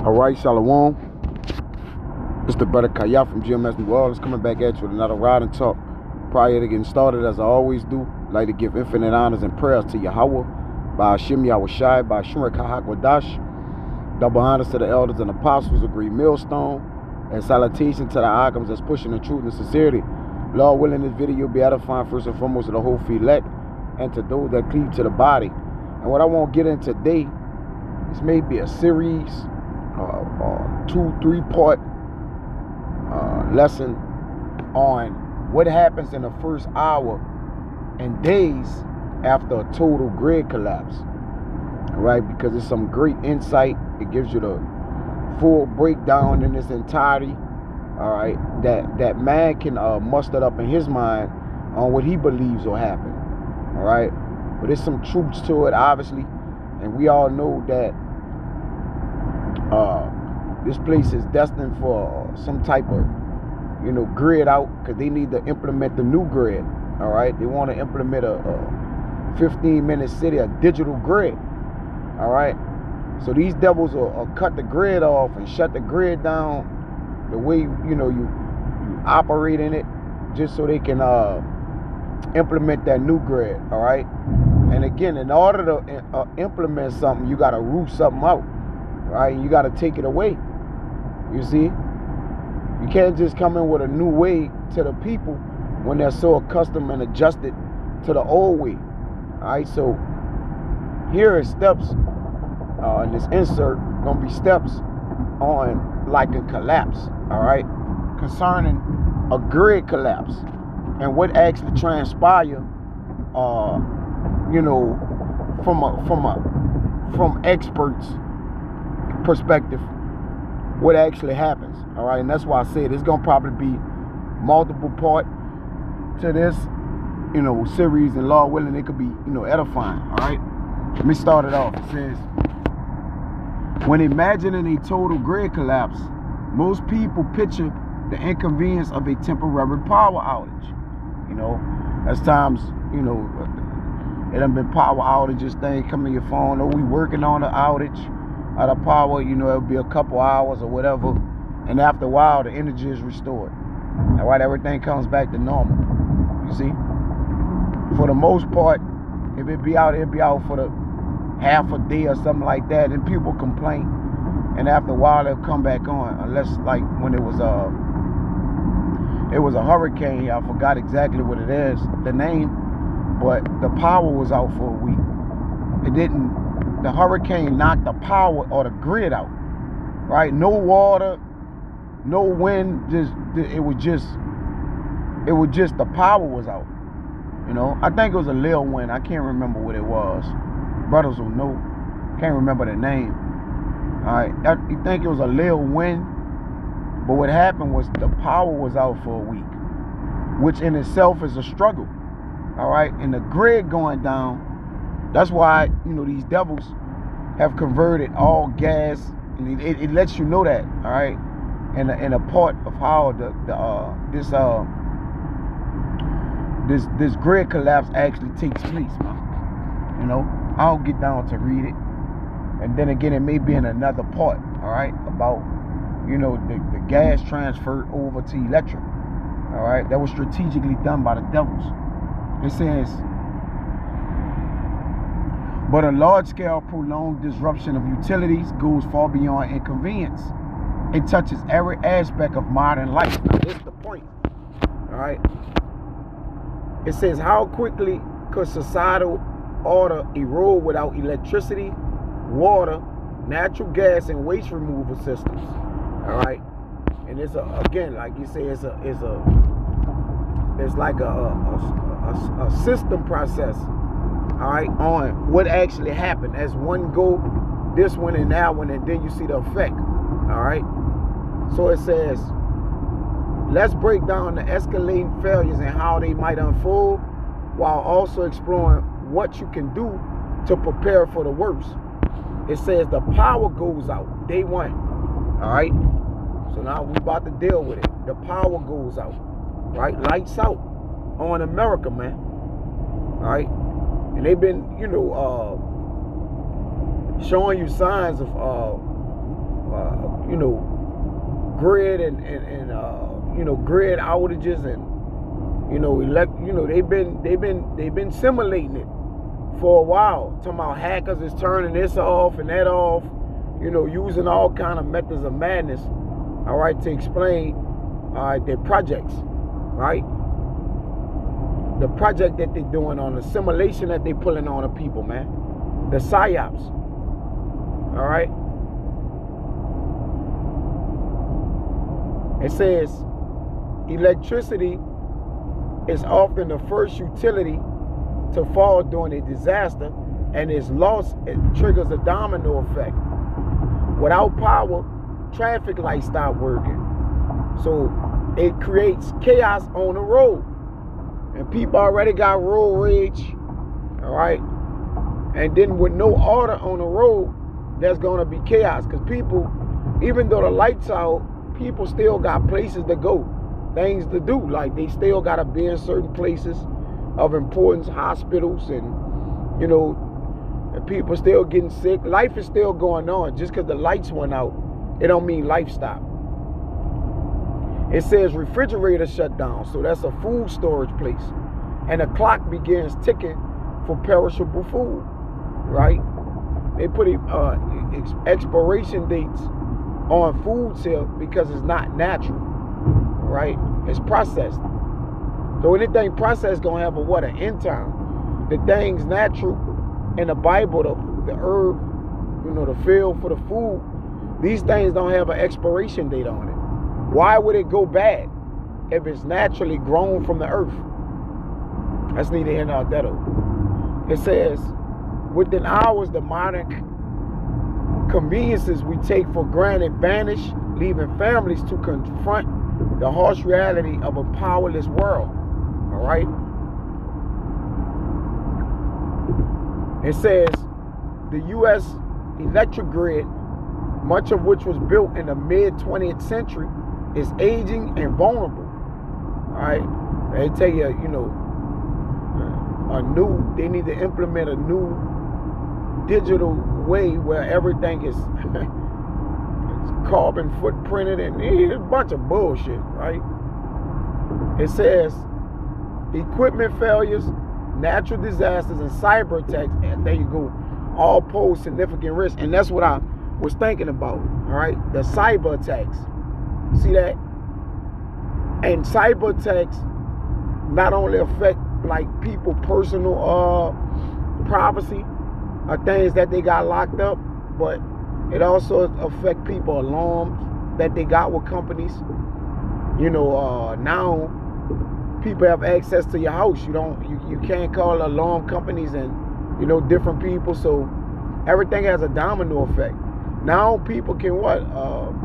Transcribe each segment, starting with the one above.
Alright, Shalom. It's the brother Kaya from GMS New Orleans coming back at you with another ride and talk. Prior to getting started, as I always do, I'd like to give infinite honors and prayers to Yahweh, by Hashem Yahushai, by Shemar Kahak Wadash. Double honors to the elders and apostles of Green Millstone, and salutation to the Akams that's pushing the truth and sincerity. Lord willing, this video will be edifying first and foremost to the whole elect and to those that cleave to the body. And what I want to get in today is maybe a series, 2-3 part lesson on what happens in the first hour and days after a total grid collapse. All right, because it's some great insight. It gives you the full breakdown in its entirety. All right, that man can muster up in his mind on what he believes will happen. All right, but there's some truths to it, obviously, and we all know that this place is destined for some type of, grid out, because they need to implement the new grid. All right, they want to implement a 15-minute city, a digital grid. All right, so these devils will cut the grid off and shut the grid down the way you operate in it, just so they can implement that new grid. All right, and again, in order to implement something, you got to root something out. Right, you got to take it away. You see, you can't just come in with a new way to the people when they're so accustomed and adjusted to the old way. All right, so here are steps in this insert. Gonna be steps on like a collapse. All right, concerning a grid collapse and what actually transpired. From experts' perspective, what actually happens. All right, and that's why I said it's gonna probably be multiple part to this series, and Lord willing, it could be edifying. All right, let me start it off. It says, when imagining a total grid collapse, most people picture the inconvenience of a temporary power outage. As times it done been power outages, things come in your phone, oh, we working on an outage out of power, it'll be a couple hours or whatever, and after a while the energy is restored. All right, everything comes back to normal. You see, for the most part, if it be out for the half a day or something like that, and people complain, and after a while they'll come back on, unless like when it was a hurricane. I forgot exactly what it is, the name, but the power was out for a week. The hurricane knocked the power or the grid out, right? No water, no wind, it was just the power was out. I think it was a little wind. I can't remember what it was. Brothers will know. Can't remember the name. All right, you think it was a little wind, but what happened was the power was out for a week, which in itself is a struggle. All right, and the grid going down. That's why these devils have converted all gas, and it lets you know that. All right, and a part of how this grid collapse actually takes place, man. I'll get down to read it, and then again it may be in another part. All right, about the gas transferred over to electric. All right, that was strategically done by the devils. It says, but a large-scale prolonged disruption of utilities goes far beyond inconvenience. It touches every aspect of modern life. Now, this is the point. All right. It says, how quickly could societal order erode without electricity, water, natural gas, and waste removal systems? All right. And it's again, like you say, it's like a system process. All right, on what actually happened as one go, this one and that one, and then you see the effect. All right, so it says, let's break down the escalating failures and how they might unfold, while also exploring what you can do to prepare for the worst. It says the power goes out day one. All right, so now we're about to deal with it. The power goes out, right? Lights out on America, man. All right. And they've been, showing you signs of you know, grid and you know, grid outages and you know, they've been simulating it for a while. Talking about hackers is turning this off and that off, you know, using all kind of methods of madness, all right, to explain their projects, right? The project that they're doing on the simulation that they're pulling on the people, man. The psyops, all right? It says electricity is often the first utility to fall during a disaster, and its loss, it triggers a domino effect. Without power, traffic lights stop working. So it creates chaos on the road. And people already got road rage, all right? And then with no order on the road, there's gonna be chaos. Because people, even though the lights out, people still got places to go, things to do. Like they still gotta be in certain places of importance, hospitals, and you know, and people still getting sick. Life is still going on. Just because the lights went out, it don't mean life stopped. It says refrigerator shut down, so that's a food storage place. And the clock begins ticking for perishable food, right? They put expiration dates on foods here because it's not natural, right? It's processed. So anything processed gonna have an end time. The things natural in the Bible, the herb, you know, the field for the food, these things don't have an expiration date on it. Why would it go bad if it's naturally grown from the earth? That's neither here nor there. It says, within hours, the modern conveniences we take for granted vanish, leaving families to confront the harsh reality of a powerless world. All right? It says, the U.S. electric grid, much of which was built in the mid-20th century, is aging and vulnerable. All right? They tell you, you know, they need to implement a new digital way where everything is carbon footprinted, and it's a bunch of bullshit, right? It says equipment failures, natural disasters, and cyber attacks, and there you go, all pose significant risk. And that's what I was thinking about, all right? The cyber attacks. See that? And cyber attacks not only affect like people personal privacy or things that they got locked up, but it also affect people alarms that they got with companies. You know, now people have access to your house. You can't call alarm companies and, you know, different people. So everything has a domino effect. Now people can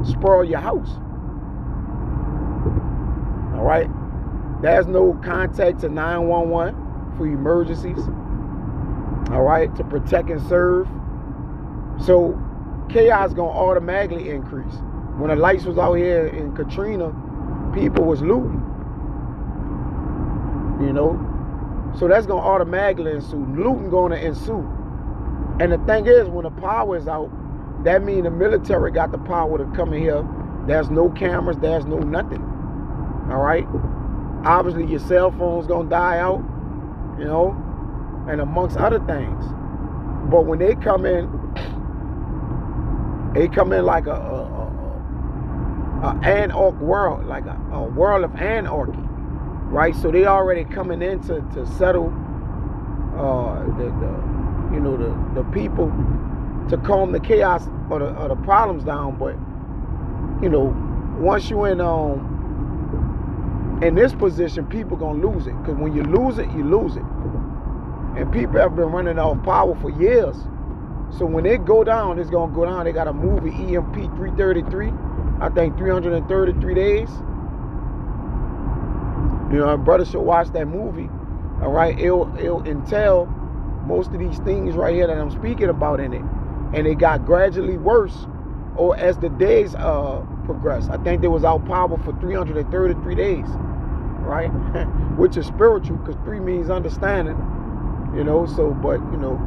spoil your house. All right. There's no contact to 911 for emergencies. All right, to protect and serve. So chaos gonna automatically increase. When the lights was out here in Katrina, people was looting. You know, so that's gonna automatically ensue. Looting gonna ensue. And the thing is, when the power is out, that means the military got the power to come in here. There's no cameras. There's no nothing. All right. Obviously, your cell phone's gonna die out, you know, and amongst other things. But when they come in like a anarch world, like a world of anarchy, right? So they already coming in to settle the people, to calm the chaos or the problems down. But you know, once you in this position, people gonna lose it. Because when you lose it, you lose it. And people have been running off power for years. So when they go down, it's gonna go down. They got a movie, EMP 333, I think 333 days. You know, brother should watch that movie. All right, it'll entail most of these things right here that I'm speaking about in it. And it got gradually worse, or as the days progressed. I think they was out power for 333 days, right? Which is spiritual, because 3 means understanding, you know. So, but you know,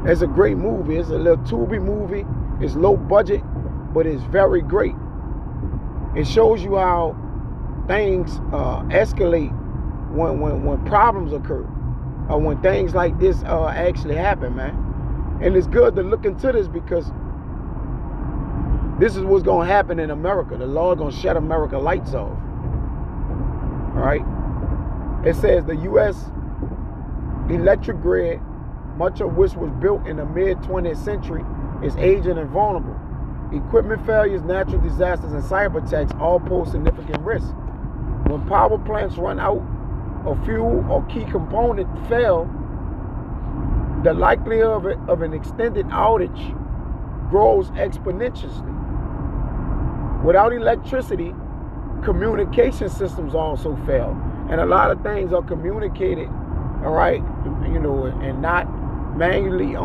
it's a great movie. It's a little Tubi movie. It's low budget, but it's very great. It shows you how things escalate when problems occur, or when things like this actually happen, man. And it's good to look into this, because this is what's going to happen in America. The Lord going to shut America lights off. All right. It says the U.S. electric grid, much of which was built in the mid-20th century, is aging and vulnerable. Equipment failures, natural disasters, and cyber attacks all pose significant risks. When power plants run out of fuel or key component fail, the likelihood of an extended outage grows exponentially. Without electricity, communication systems also fail. And a lot of things are communicated, all right, and not manually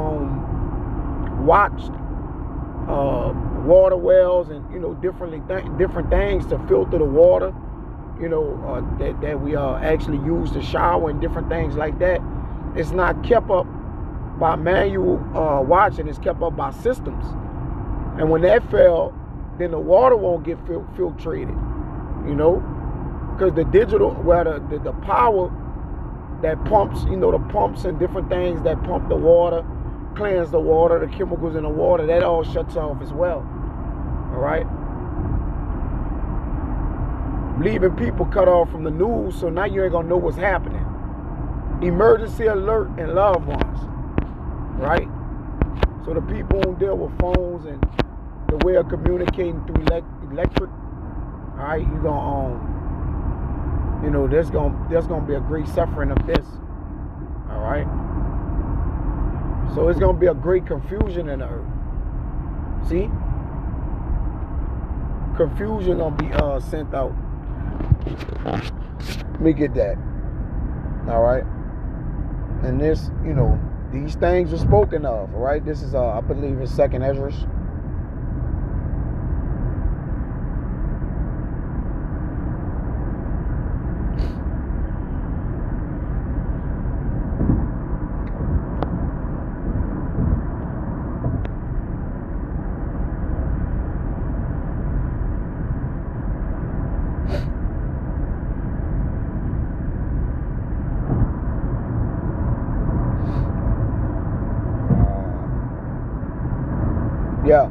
watched. Water wells and different things to filter the water, that we actually use to shower and different things like that. It's not kept up by manual watching. It's kept up by systems. And when that fail, then the water won't get filtrated, because the digital, the power that pumps, the pumps and different things that pump the water, cleanse the water, the chemicals in the water, that all shuts off as well. All right, leaving people cut off from the news, so now you ain't gonna know what's happening. Emergency alert and loved ones, right? So the people who deal with phones and the way of communicating through electric, all right, you gonna there's gonna be a great suffering of this, all right. So it's gonna be a great confusion in the earth. See, confusion gonna be sent out. Let me get that. All right. And this, these things are spoken of. All right. This is I believe it's 2nd Ezra. Yeah.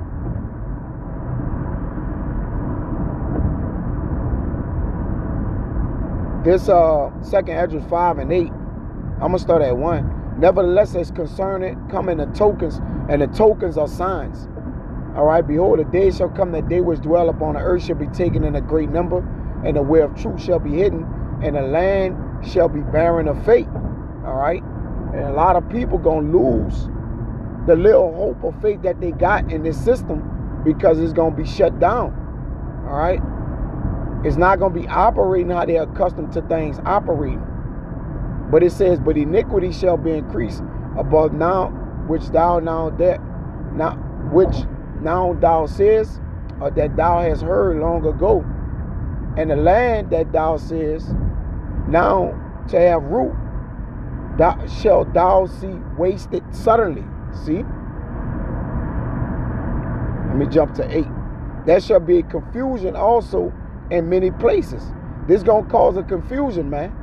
This 2nd Ezra 5 and 8. I'm gonna start at 1. Nevertheless, as concerning coming the tokens, and the tokens are signs. All right. Behold, the day shall come that they which dwell upon the earth shall be taken in a great number, and the way of truth shall be hidden, and the land shall be barren of faith. All right. And a lot of people gonna lose the little hope of faith that they got in this system, because it's going to be shut down. All right. It's not going to be operating how they're accustomed to things operating. But it says, but iniquity shall be increased above now, which now thou sayest, or that thou hast heard long ago. And the land that thou sayest now to have root, shalt thou see wasted suddenly. See? Let me jump to 8. There shall be confusion also in many places. This is going to cause a confusion, man.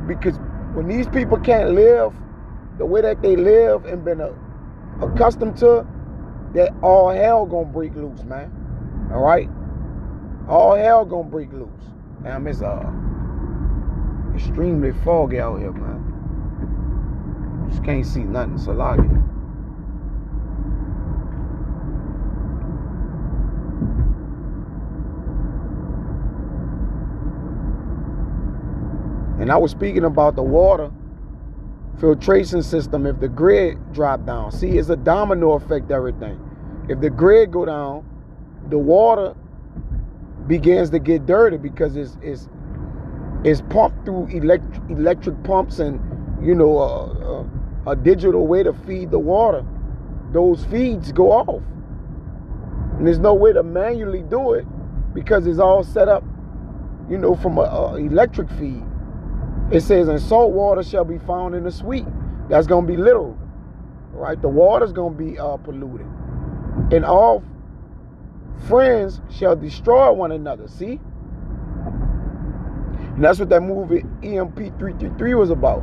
Because when these people can't live the way that they live and been accustomed to, that all hell going to break loose, man. All right? All hell going to break loose. Damn, it's extremely foggy out here, man. Just can't see nothing. Salagi. And I was speaking about the water filtration system. If the grid drop down, see, it's a domino effect. Everything. If the grid go down, the water begins to get dirty, because it's pumped through electric pumps and a digital way to feed the water. Those feeds go off, and there's no way to manually do it, because it's all set up, from a electric feed. It says, and salt water shall be found in the sweet. That's going to be literal, right? The water's going to be polluted. And all friends shall destroy one another. See? And that's what that movie EMP 333 was about.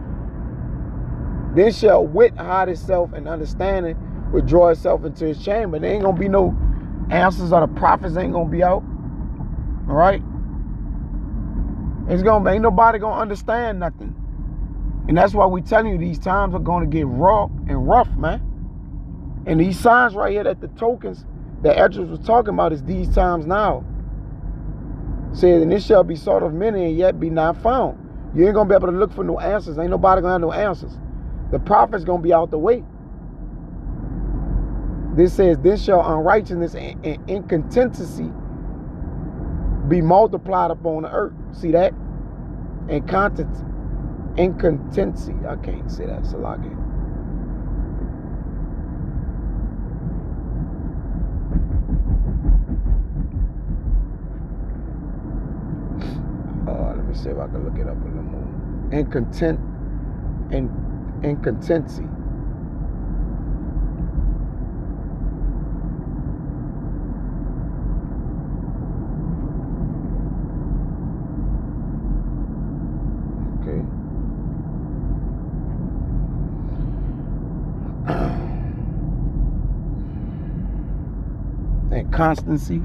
Then shall wit hide itself, and understanding withdraw itself into his chamber. There ain't gonna be no answers, or the prophets ain't gonna be out. All right? Ain't nobody gonna understand nothing. And that's why we telling you these times are gonna get raw and rough, man. And these signs right here, that the tokens that Edwards was talking about, is these times now. Says, and this shall be sought of many, and yet be not found. You ain't gonna be able to look for no answers. Ain't nobody gonna have no answers. The prophet's gonna be out the way. This says, then shall unrighteousness and incontinency be multiplied upon the earth. See that? Incontinency. I can't say that. It's a lot again. Let me see if I can look it up a little more. Incontinency. Okay. And constancy.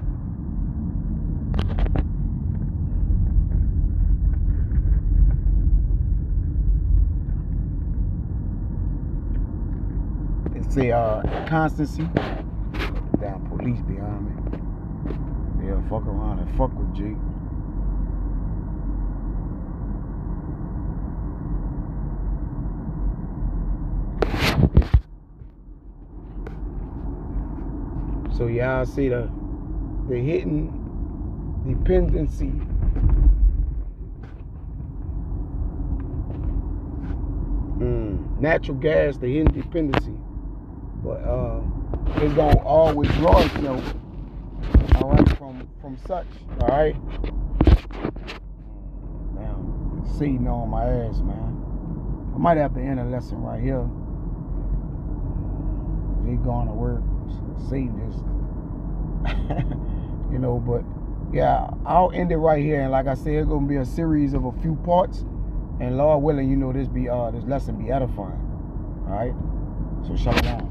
Say constancy. Damn police behind me. Yeah, fuck around and fuck with G. So y'all see the hidden dependency. Natural gas, the hidden dependency. But it's gonna always draw itself, all right, from such, all right. Damn, Satan on my ass, man. I might have to end a lesson right here. They going to work, Satan just, you know. But yeah, I'll end it right here. And like I said, it's gonna be a series of a few parts. And Lord willing, you know, this lesson be edifying. All right. So shalom.